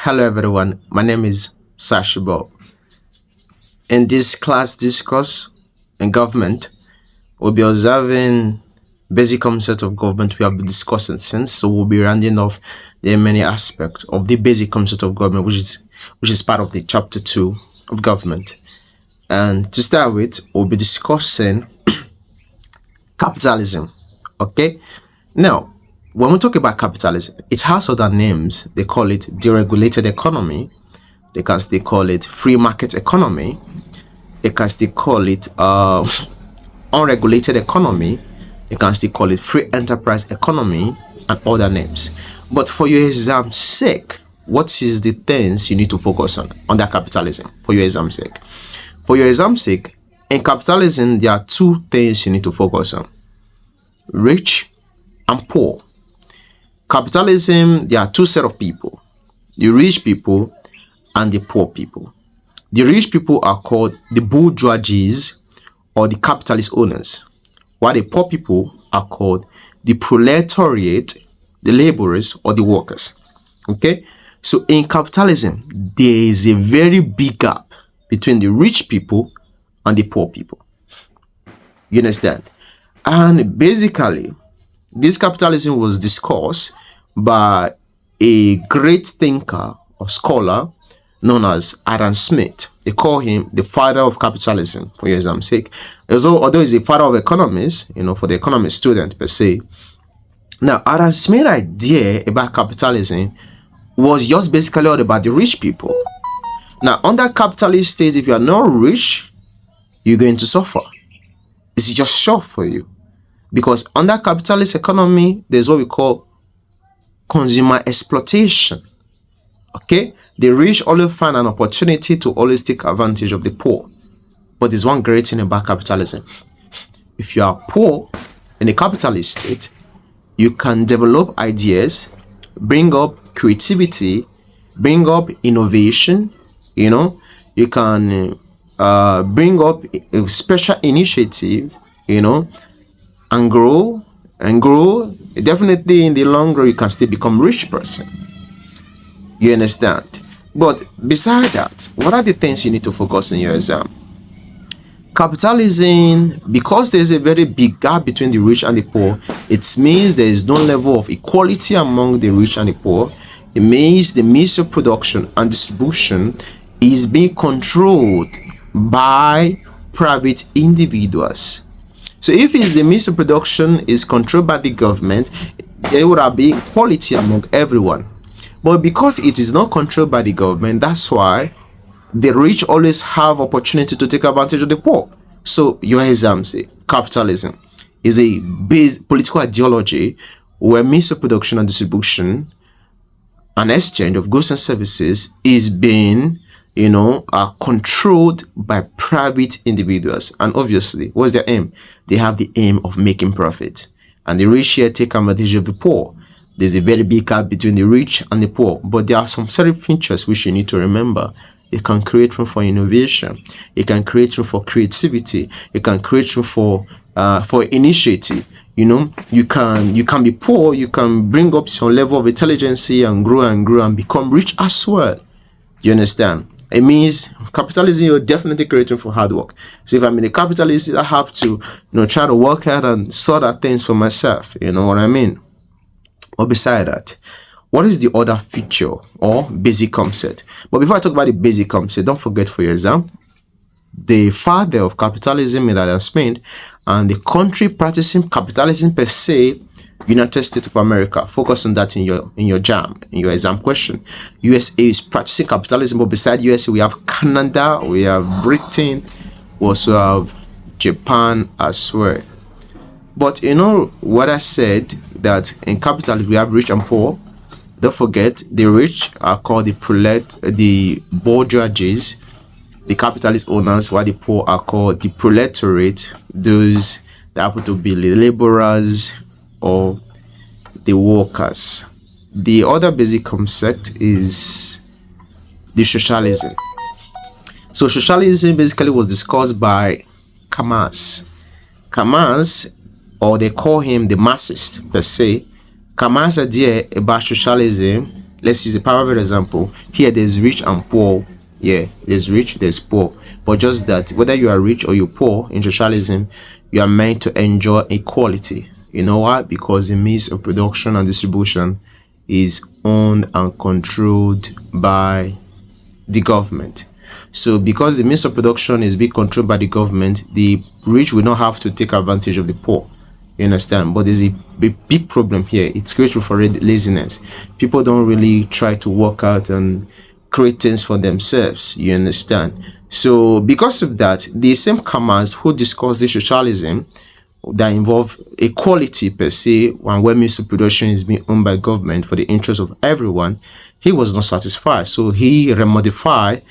Hello everyone, my name is Sashibo. In this class discourse in government, we'll be observing basic concept of government we have been discussing since, so we'll be rounding off the many aspects of the basic concept of government, which is part of the chapter 2 of government. And to start with, we'll be discussing capitalism. Okay, now when we talk about capitalism, it has other names. They call it deregulated economy. They can still call it free market economy. They can still call it unregulated economy. They can still call it free enterprise economy and other names. But for your exam's sake, what is the things you need to focus on under capitalism for your exam's sake? For your exam's sake, in capitalism, there are two things you need to focus on: rich and poor. Capitalism, there are two set of people: the rich people and the poor people. The rich people are called the bourgeoisies or the capitalist owners, while the poor people are called the proletariat, the laborers or the workers. Okay, so in capitalism, there is a very big gap between the rich people and the poor people. You understand? And basically, this capitalism was discussed by a great thinker or scholar known as Adam Smith. They call him the father of capitalism, for your exam's sake. Although he's a father of economics, for the economics student per se. Now, Adam Smith's idea about capitalism was just basically all about the rich people. Now, under capitalist state, if you are not rich, you're going to suffer. It's just short for you. Because under capitalist economy, there's what we call consumer exploitation. Okay? The rich always find an opportunity to always take advantage of the poor. But there's one great thing about capitalism. If you are poor in a capitalist state, you can develop ideas, bring up creativity, bring up innovation, you can bring up a special initiative, and grow. Definitely in the long run, you can still become a rich person. You understand? But beside that, what are the things you need to focus on in your exam? Capitalism, because there's a very big gap between the rich and the poor, it means there is no level of equality among the rich and the poor. It means the means of production and distribution is being controlled by private individuals. So if it's the means of production is controlled by the government, there would have been equality among everyone. But because it is not controlled by the government, that's why the rich always have opportunity to take advantage of the poor. So your exam say capitalism is a base political ideology where means of production and distribution and exchange of goods and services is being are controlled by private individuals. And obviously, what's their aim? They have the aim of making profit. And the rich here take advantage of the poor. There's a very big gap between the rich and the poor. But there are some certain features which you need to remember. It can create room for innovation. It can create room for creativity. It can create room for initiative. You can be poor. You can bring up some level of intelligence and grow and become rich as well. You understand? It means capitalism, you're definitely creating for hard work. So if I'm in a capitalist, I have to, try to work hard and sort out things for myself. You know what I mean? Or beside that, what is the other feature or basic concept? But before I talk about the basic concept, don't forget for your exam, the father of capitalism is Adam Smith, and the country practicing capitalism per se, United States of America. Focus on that in your exam question. USA is practicing capitalism, but beside USA, we have Canada, we have Britain, we also have Japan as well. But what I said, that in capitalism we have rich and poor. Don't forget, the rich are called the bourgeoisies, the capitalist owners, while the poor are called the proletariat, those that happen to be the laborers or the workers. The other basic concept is the socialism. So socialism basically was discussed by Camus, or they call him the Marxist per se. Camus' idea about socialism let's use a parallel example. Here there's rich and poor. Yeah, there's rich, there's poor. But just that whether you are rich or you're poor in socialism, you are meant to enjoy equality. You know why? Because the means of production and distribution is owned and controlled by the government. So because the means of production is being controlled by the government, the rich will not have to take advantage of the poor. You understand? But there's a big problem here. It's grateful for laziness. People don't really try to work out and create things for themselves. You understand? So because of that, the same Kamas who discussed the socialism that involve equality per se, and where means of production is being owned by government for the interest of everyone, he was not satisfied. So he remodified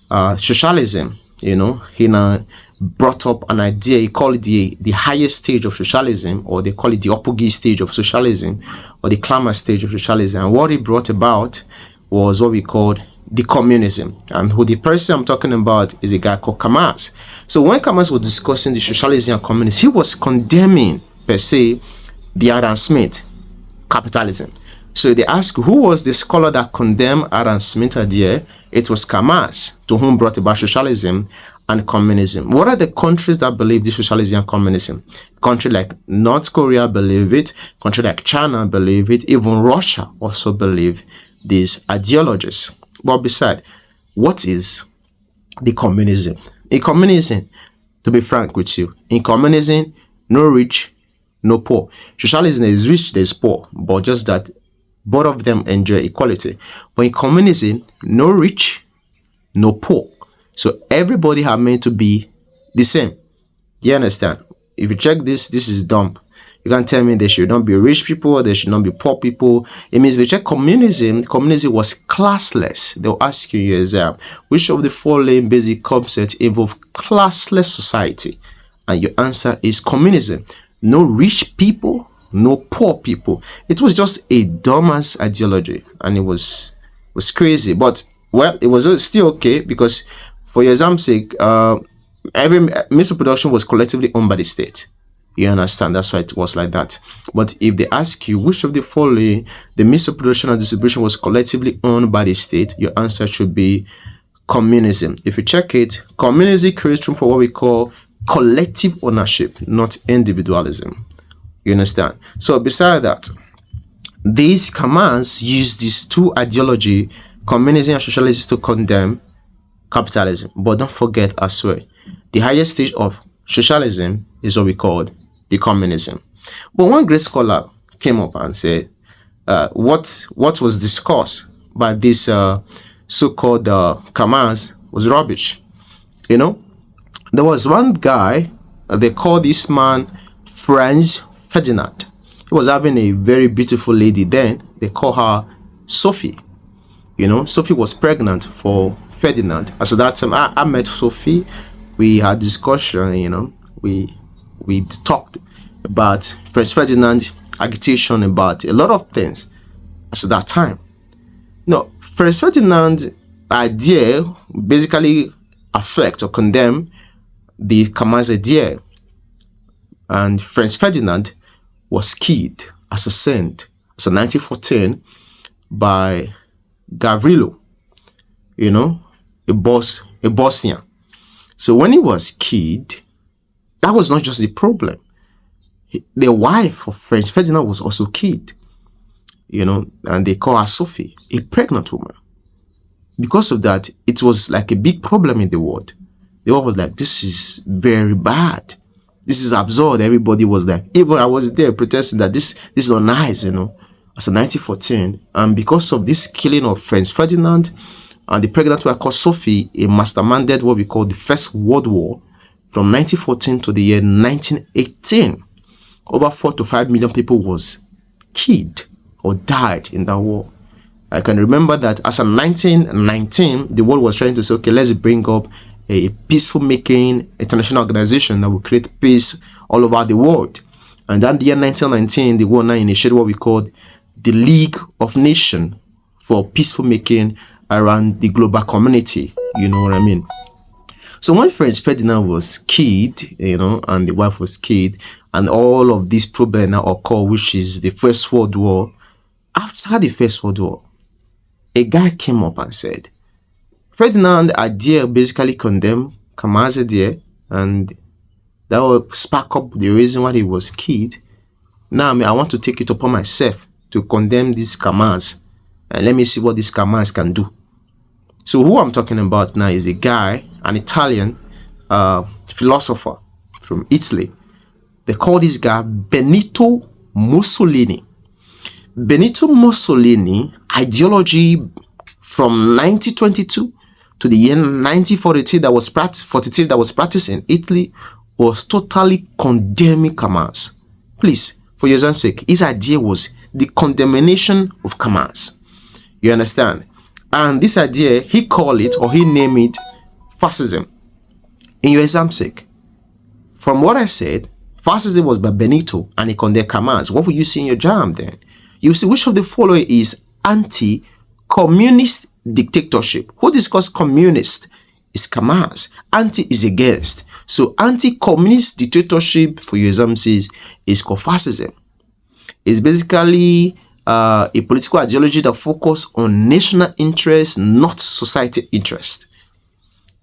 socialism. You know, he now brought up an idea. He called it the highest stage of socialism, or they call it the apogee stage of socialism, or the climax stage of socialism. And what he brought about was what we called the communism. And who the person I'm talking about is a guy called Kamas. So when Kamas was discussing the socialism and communism, he was condemning per se the Adam Smith capitalism. So they asked who was the scholar that condemned Adam Smith idea. It was Kamas, to whom brought about socialism and communism. What are the countries that believe this socialism and communism? Country like North Korea believe it, country like China believe it, even Russia also believe these ideologies. But besides, what is the communism? In communism, to be frank with you, in communism, no rich, no poor. Socialism is rich, there's poor, but just that both of them enjoy equality. But in communism, no rich, no poor. So everybody are meant to be the same. Do you understand? If you check this, this is dumb. You can't tell me there should not be rich people or there should not be poor people. It means if you check communism, communism was classless. They'll ask you in your exam, which of the following basic concepts involve classless society? And your answer is communism. No rich people, no poor people. It was just a dumbass ideology, and it was crazy. But well, it was still okay, because for your exam's sake, every means of production was collectively owned by the state. You understand? That's why it was like that. But if they ask you which of the following the means of production and distribution was collectively owned by the state, your answer should be communism. If you check it, communism creates room for what we call collective ownership, not individualism. You understand? So besides that, these commands use these two ideology, communism and socialism, to condemn capitalism. But don't forget as well, the highest stage of socialism is what we called the communism. But one great scholar came up and said, what was discussed by this so-called commands was rubbish. You know, there was one guy, they called this man Franz Ferdinand. He was having a very beautiful lady then. They call her Sophie. You know, Sophie was pregnant for Ferdinand. As at that time, I met Sophie. We had discussion, you know, we talked about Franz Ferdinand agitation about a lot of things as at that time. No, Franz Ferdinand idea basically affect or condemn the Kamas idea, and Franz Ferdinand was killed, assassinated as a 1914 by Gavrilo, you know, a Bosnian. So when he was killed, that was not just the problem. The wife of Franz Ferdinand was also killed, you know, and they call her Sophie, a pregnant woman. Because of that, it was like a big problem in the world. The world was like, this is very bad. This is absurd. Everybody was like, even I was there protesting that this is not nice, you know, as a 1914. And because of this killing of Franz Ferdinand and the pregnant wife called Sophie, it masterminded what we call the First World War from 1914 to the year 1918. Over 4 to 5 million people was killed or died in that war. I can remember that as of 1919, the world was trying to say, okay, let's bring up a peaceful making international organization that will create peace all over the world. And then the year 1919, the world now initiated what we called the League of Nations for peaceful making around the global community. You know what I mean? So when Franz Ferdinand was killed, you know, and the wife was killed, and all of these problems now occur, which is the First World War. After the First World War, a guy came up and said, Ferdinand idea basically condemned Kamal's idea, and that will spark up the reason why he was killed. Now, I want to take it upon myself to condemn these Kamals, and let me see what these Kamals can do. So who I'm talking about now is a guy, an Italian philosopher from Italy. They call this guy Benito Mussolini. Benito Mussolini ideology from 1922 to the year 1943 that was practiced in Italy was totally condemning Kamals. Please, for your sake, his idea was the condemnation of Kamals. You understand? And this idea, he called it, or he named it, fascism. In your exam's sake, from what I said, fascism was by Benito and he condemned Kamals. What will you see in your jam then? You see which of the following is anti-communist dictatorship. Who discussed communist? Is Kamals. Anti is against. So anti-communist dictatorship, for your exam says, is called fascism. It's basically a political ideology that focuses on national interest, not society interest.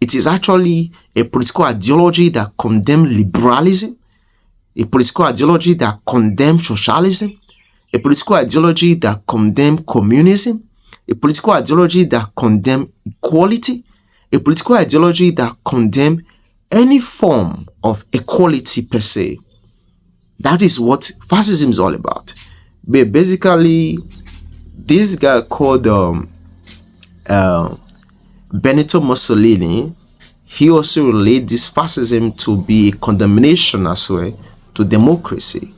It is actually a political ideology that condemns liberalism, a political ideology that condemns socialism, a political ideology that condemns communism, a political ideology that condemns equality, a political ideology that condemns any form of equality per se. That is what fascism is all about. But basically, this guy called Benito Mussolini, he also related this fascism to be a condemnation as well to democracy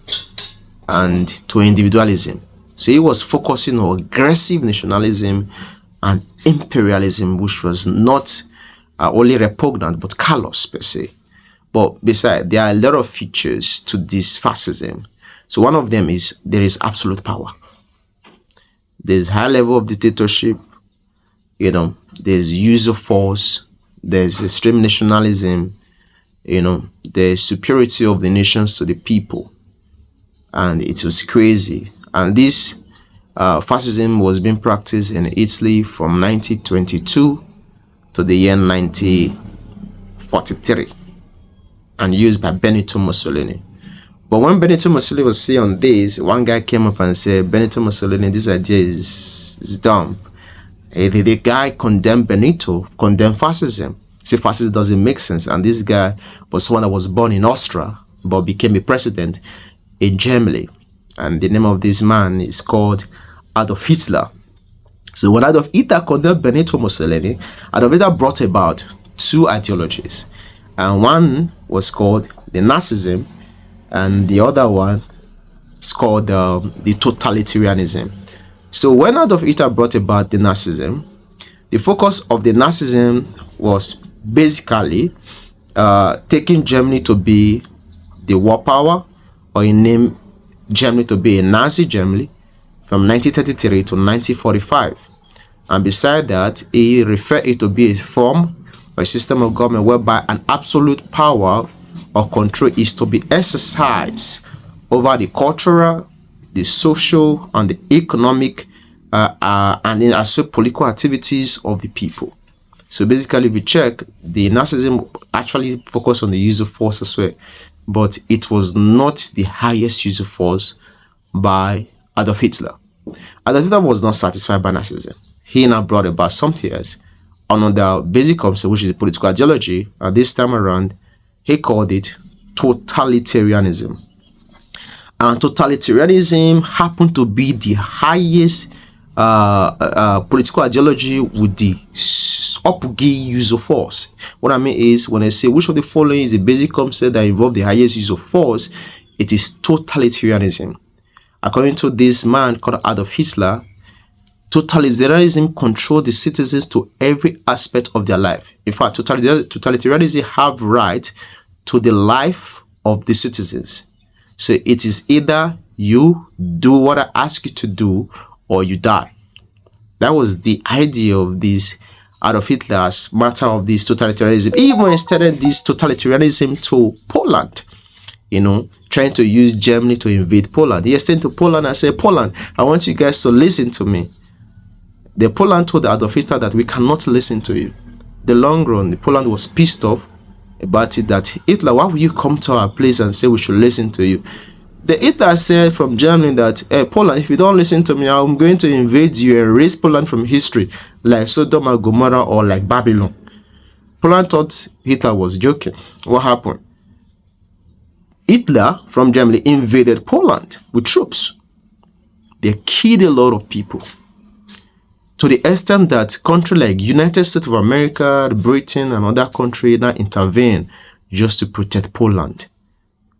and to individualism. So he was focusing on aggressive nationalism and imperialism, which was not only repugnant but callous per se. But besides, there are a lot of features to this fascism. So one of them is there is absolute power. There's high level of dictatorship, there's use of force, there's extreme nationalism, the superiority of the nations to the people. And it was crazy. And this fascism was being practiced in Italy from 1922 to the year 1943 and used by Benito Mussolini. But when Benito Mussolini was saying on this, one guy came up and said, Benito Mussolini, this idea is dumb. The guy condemned Benito, condemned fascism. See, fascism doesn't make sense. And this guy was someone that was born in Austria, but became a president in Germany. And the name of this man is called Adolf Hitler. So when Adolf Hitler condemned Benito Mussolini, Adolf Hitler brought about two ideologies. And one was called the Nacism, and the other one is called the totalitarianism. So when Adolf Hitler brought about the Nacism, the focus of the Nacism was basically taking Germany to be the war power, or in name Germany to be a Nazi Germany from 1933 to 1945. And beside that, he referred it to be a form or a system of government whereby an absolute power or control is to be exercised over the cultural, the social, and the economic and also political activities of the people. So basically, if we check, the Nazism actually focused on the use of force as well, but it was not the highest use of force by Adolf Hitler. Adolf Hitler was not satisfied by Nazism. He now brought about something else, another basic concept, which is political ideology, and this time around, he called it totalitarianism. And totalitarianism happened to be the highest political ideology with the upgate use of force. What I mean is, when I say which of the following is a basic concept that involves the highest use of force, it is totalitarianism. According to this man called Adolf Hitler, totalitarianism controls the citizens to every aspect of their life. In fact, totalitarianism have right to the life of the citizens. So it is either you do what I ask you to do or you die. That was the idea of this Adolf Hitler's matter of this totalitarianism. He even extended this totalitarianism to Poland, trying to use Germany to invade Poland. He extended to Poland and said, Poland, I want you guys to listen to me. The Poland told Adolf Hitler that we cannot listen to you. The long run, the Poland was pissed off about it, that Hitler, why will you come to our place and say we should listen to you? The Hitler said from Germany that, hey, Poland, if you don't listen to me, I'm going to invade you and erase Poland from history, like Sodom and Gomorrah or like Babylon. Poland thought Hitler was joking. What happened? Hitler from Germany invaded Poland with troops. They killed a lot of people, to the extent that countries like United States of America, Britain, and other countries now intervened just to protect Poland.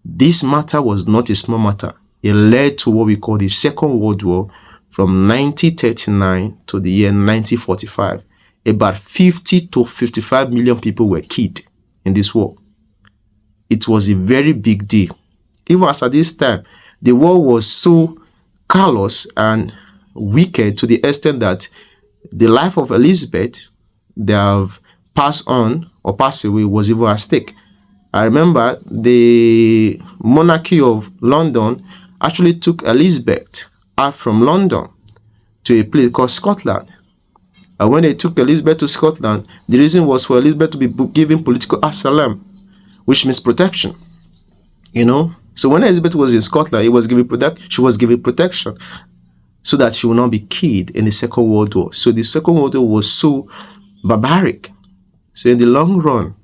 This matter was not a small matter. It led to what we call the Second World War from 1939 to the year 1945. About 50 to 55 million people were killed in this war. It was a very big deal. Even as at this time, the war was so callous and wicked to the extent that the life of Elizabeth, they have passed on or passed away, was even at stake. I remember the monarchy of London actually took Elizabeth out from London to a place called Scotland. And when they took Elizabeth to Scotland, the reason was for Elizabeth to be given political asylum, which means protection. You know? So when Elizabeth was in Scotland, she was given protection so that she would not be killed in the Second World War. So the Second World War was so barbaric. So in the long run,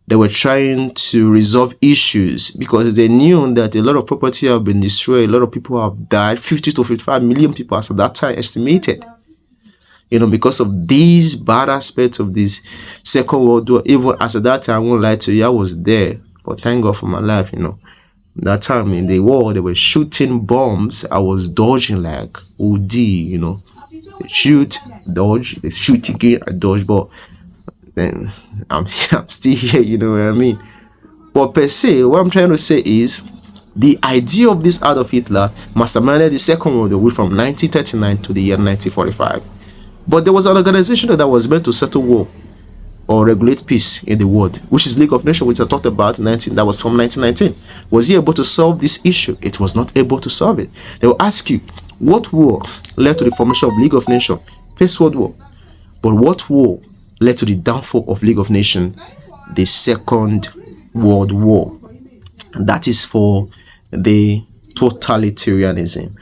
they were trying to resolve issues because they knew that a lot of property have been destroyed, a lot of people have died, 50 to 55 million people as at that time estimated. You know, because of these bad aspects of this Second World War. Even as at that time, I won't lie to you, I was there, but thank God for my life, you know. That time in the war, they were shooting bombs. I was dodging like OD, you know. They shoot, dodge, they shoot again, I dodge, but then I'm still here, you know what I mean? But per se, what I'm trying to say is the idea of this Adolf Hitler masterminded the Second World War from 1939 to the year 1945. But there was an organization that was meant to settle war or regulate peace in the world, which is League of Nations, which I talked about, that was from 1919. Was he able to solve this issue? It was not able to solve it. They will ask you, what war led to the formation of League of Nations? First World War. But what war led to the downfall of League of Nations? The Second World War. That is for the totalitarianism.